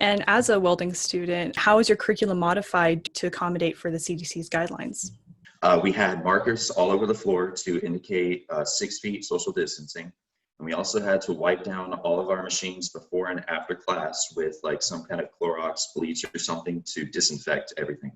And as a welding student, how is your curriculum modified to accommodate for the CDC's guidelines? We had markers all over the floor to indicate 6 feet social distancing. And we also had to wipe down all of our machines before and after class with like some kind of Clorox bleach or something to disinfect everything.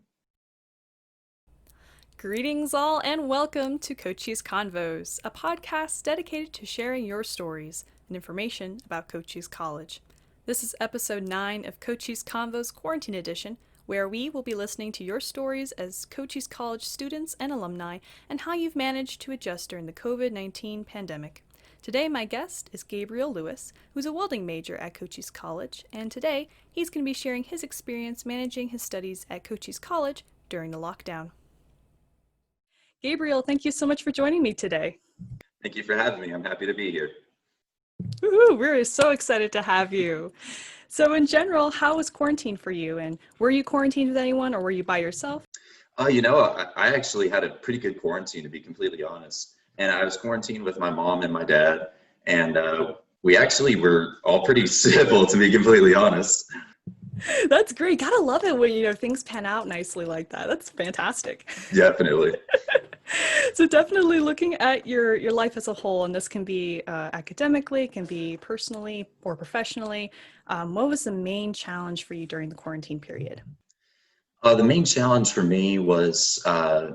Greetings all and welcome to Cochise Convos, a podcast dedicated to sharing your stories and information about Cochise College. This is episode 9 of Cochise Convos Quarantine Edition, where we will be listening to your stories as Cochise College students and alumni and how you've managed to adjust during the COVID-19 pandemic. Today my guest is Gabriel Lewis, who's a welding major at Cochise College, and today he's going to be sharing his experience managing his studies at Cochise College during the lockdown. Gabriel, thank you so much for joining me today. Thank you for having me. I'm happy to be here. Woohoo, we're so excited to have you. So in general, how was quarantine for you? And were you quarantined with anyone or were you by yourself? I actually had a pretty good quarantine, to be completely honest. And I was quarantined with my mom and my dad. And we actually were all pretty civil, to be completely honest. That's great. Gotta love it when, things pan out nicely like that. That's fantastic. Definitely. So definitely looking at your life as a whole, and this can be academically, it can be personally or professionally. What was the main challenge for you during the quarantine period? The main challenge for me was I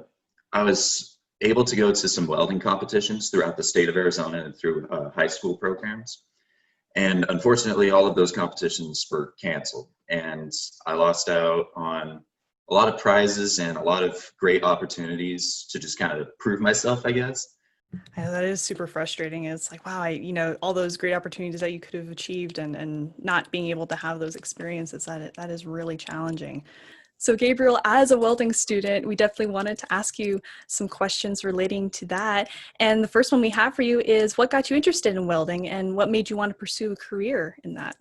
was able to go to some welding competitions throughout the state of Arizona and through high school programs. And unfortunately, all of those competitions were canceled. And I lost out on a lot of prizes and a lot of great opportunities to just kind of prove myself, I guess. I know that is super frustrating. It's like, wow, all those great opportunities that you could have achieved and not being able to have those experiences, that is really challenging. So Gabriel, as a welding student, we definitely wanted to ask you some questions relating to that. And the first one we have for you is, what got you interested in welding and what made you want to pursue a career in that?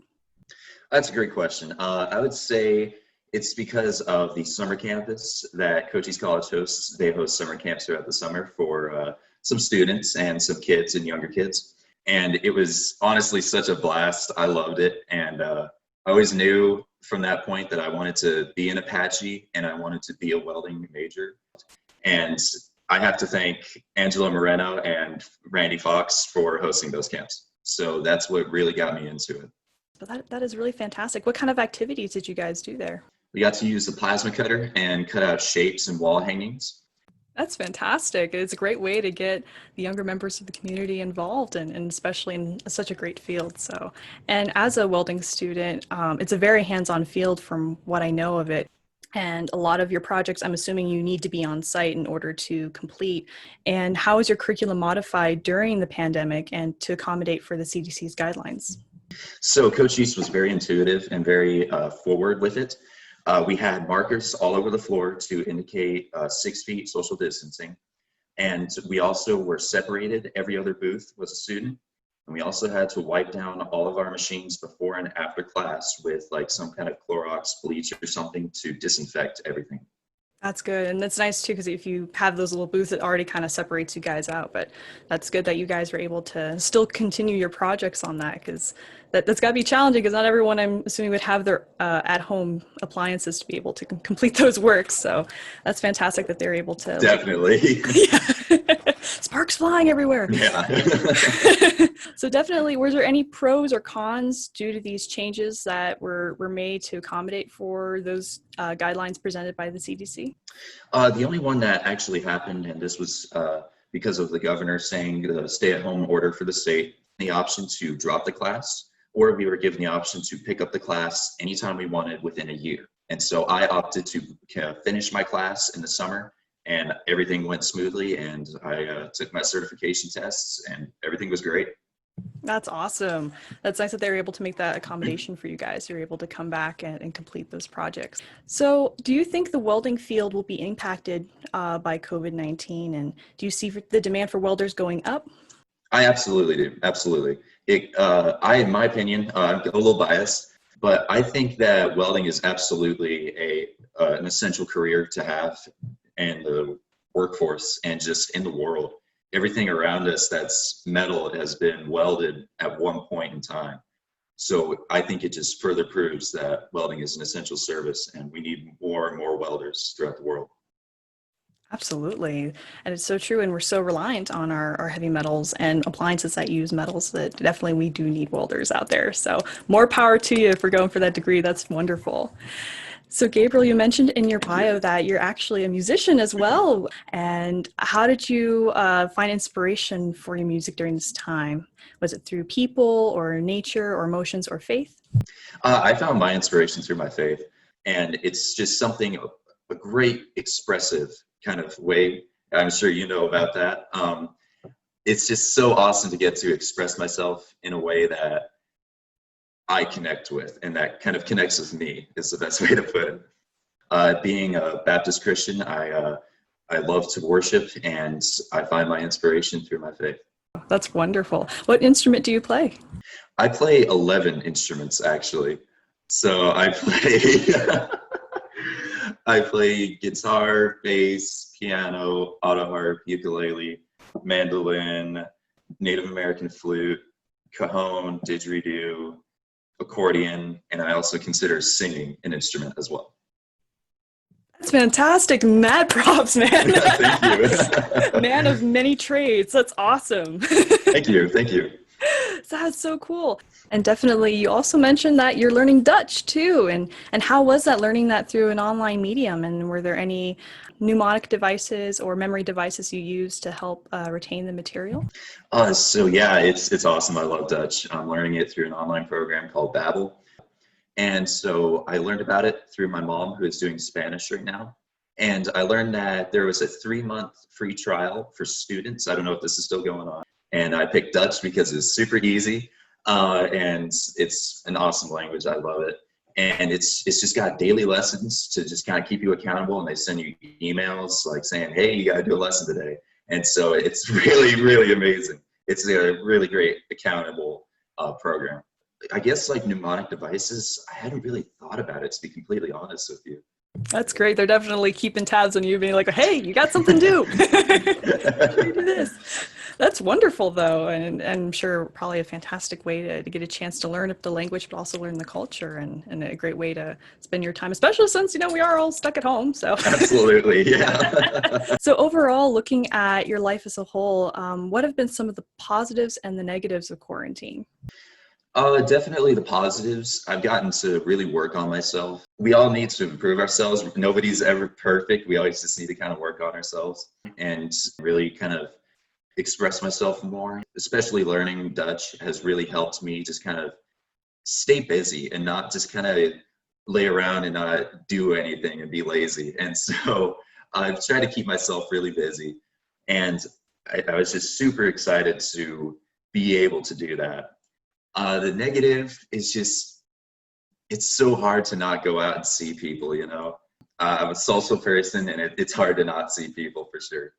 That's a great question. I would say it's because of the summer campus that Cochise College hosts. They host summer camps throughout the summer for some students and some kids and younger kids. And it was honestly such a blast. I loved it. And I always knew from that point that I wanted to be an Apache and I wanted to be a welding major. And I have to thank Angela Moreno and Randy Fox for hosting those camps. So that's what really got me into it. But that is really fantastic. What kind of activities did you guys do there? We got to use the plasma cutter and cut out shapes and wall hangings. That's fantastic. It's a great way to get the younger members of the community involved and especially in such a great field. And as a welding student, it's a very hands-on field from what I know of it. And a lot of your projects, I'm assuming you need to be on site in order to complete. And how is your curriculum modified during the pandemic and to accommodate for the CDC's guidelines? So Cochise was very intuitive and very forward with it. We had markers all over the floor to indicate 6 feet social distancing. And we also were separated. Every other booth was a student. And we also had to wipe down all of our machines before and after class with like some kind of Clorox bleach or something to disinfect everything. That's good. And that's nice too, because if you have those little booths, it already kind of separates you guys out. But that's good that you guys were able to still continue your projects on that, because that's got to be challenging, because not everyone, I'm assuming, would have their at-home appliances to be able to complete those works. So that's fantastic that they're able to. Definitely. Sparks flying everywhere. Yeah. So definitely, were there any pros or cons due to these changes that were made to accommodate for those guidelines presented by the CDC? The only one that actually happened, and this was because of the governor saying the stay-at-home order for the state, the option to drop the class, or we were given the option to pick up the class anytime we wanted within a year. And so I opted to finish my class in the summer, and everything went smoothly, and I took my certification tests, and everything was great. That's awesome. That's nice that they were able to make that accommodation for you guys. You're able to come back and complete those projects. So do you think the welding field will be impacted by COVID-19? And do you see the demand for welders going up? I absolutely do. Absolutely. In my opinion, I'm a little biased, but I think that welding is absolutely an essential career to have in the workforce and just in the world. Everything around us that's metal has been welded at one point in time. So I think it just further proves that welding is an essential service, and we need more and more welders throughout the world. Absolutely. And it's so true. And we're so reliant on our heavy metals and appliances that use metals that definitely we do need welders out there. So more power to you for going for that degree. That's wonderful. So Gabriel, you mentioned in your bio that you're actually a musician as well. And how did you find inspiration for your music during this time? Was it through people or nature or emotions or faith? I found my inspiration through my faith, and it's just something, a great expressive kind of way. I'm sure you know about that. It's just so awesome to get to express myself in a way that I connect with, and that kind of connects with me is the best way to put it. Being a Baptist Christian, I love to worship, and I find my inspiration through my faith. That's wonderful. What instrument do you play? I play 11 instruments actually. So I play I play guitar, bass, piano, auto harp, ukulele, mandolin, Native American flute, cajon, didgeridoo, accordion, and I also consider singing an instrument as well. That's fantastic. Mad props, man. Thank you. Man of many trades. That's awesome. Thank you. Thank you. That's so cool. And definitely, you also mentioned that you're learning Dutch too. And how was that learning that through an online medium? And were there any mnemonic devices or memory devices you used to help retain the material? So yeah, it's awesome. I love Dutch. I'm learning it through an online program called Babbel. And so I learned about it through my mom, who is doing Spanish right now. And I learned that there was a 3-month free trial for students. I don't know if this is still going on. And I picked Dutch because it's super easy. And it's an awesome language. I love it. And it's just got daily lessons to just kind of keep you accountable. And they send you emails like saying, hey, you got to do a lesson today. And so it's really, really amazing. It's a really great accountable program. I guess like mnemonic devices, I hadn't really thought about it, to be completely honest with you. That's great. They're definitely keeping tabs on you, being like, hey, you got something to do. You do this. That's wonderful, though. And I'm sure probably a fantastic way to get a chance to learn the language, but also learn the culture, and a great way to spend your time, especially since, we are all stuck at home. So Absolutely, yeah. So overall, looking at your life as a whole, what have been some of the positives and the negatives of quarantine? Definitely the positives. I've gotten to really work on myself. We all need to improve ourselves. Nobody's ever perfect. We always just need to kind of work on ourselves and really kind of express myself more. Especially learning Dutch has really helped me just kind of stay busy and not just kind of lay around and not do anything and be lazy. And so I've tried to keep myself really busy. And I was just super excited to be able to do that. The negative is just, it's so hard to not go out and see people, I'm a social person, and it's hard to not see people for sure.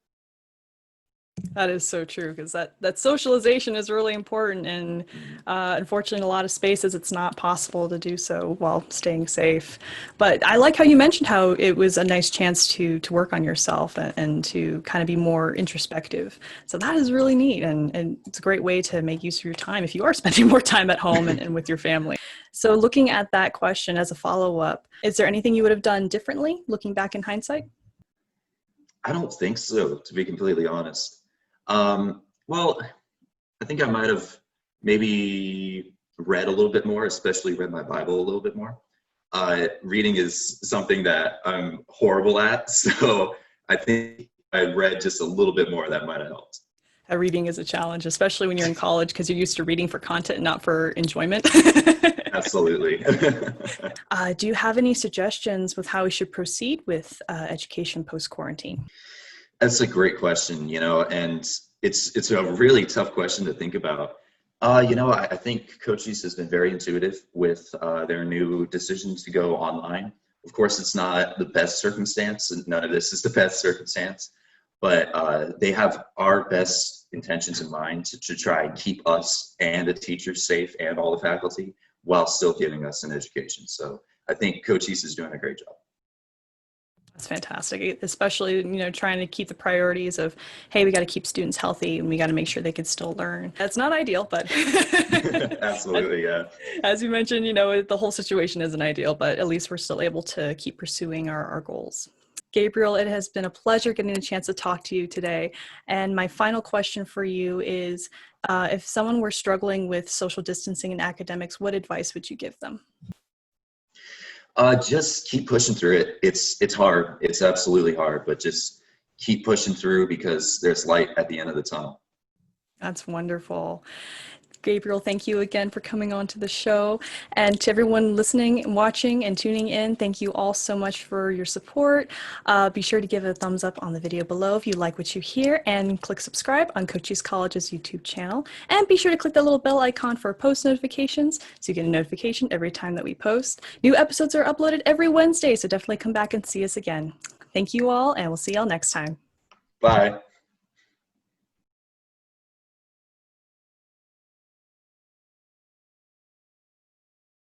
That is so true, because that socialization is really important, and unfortunately in a lot of spaces it's not possible to do so while staying safe. But I like how you mentioned how it was a nice chance to work on yourself and to kind of be more introspective. So that is really neat, and it's a great way to make use of your time if you are spending more time at home and with your family. So looking at that question as a follow-up, is there anything you would have done differently looking back in hindsight? I don't think so, to be completely honest. Well, I think I might have maybe read a little bit more, especially read my Bible a little bit more. Reading is something that I'm horrible at, so I think I read just a little bit more. That might have helped. Reading is a challenge, especially when you're in college, because you're used to reading for content, not for enjoyment. Absolutely. Do you have any suggestions with how we should proceed with education post-quarantine? That's a great question, and it's a really tough question to think about. I think Cochise has been very intuitive with their new decision to go online. Of course, it's not the best circumstance, and none of this is the best circumstance, but they have our best intentions in mind to try and keep us and the teachers safe and all the faculty while still giving us an education. So I think Cochise is doing a great job. That's fantastic, especially, trying to keep the priorities of, hey, we got to keep students healthy and we got to make sure they can still learn. That's not ideal, but Absolutely, yeah. as you mentioned, the whole situation isn't ideal, but at least we're still able to keep pursuing our goals. Gabriel, it has been a pleasure getting a chance to talk to you today. And my final question for you is, if someone were struggling with social distancing in academics, what advice would you give them? Just keep pushing through it. It's hard. It's absolutely hard, but just keep pushing through because there's light at the end of the tunnel. That's wonderful. Gabriel, thank you again for coming on to the show. And to everyone listening and watching and tuning in, thank you all so much for your support. Be sure to give it a thumbs up on the video below if you like what you hear, and click subscribe on Cochise College's YouTube channel. And be sure to click that little bell icon for post notifications so you get a notification every time that we post. New episodes are uploaded every Wednesday, so definitely come back and see us again. Thank you all, and we'll see y'all next time. Bye.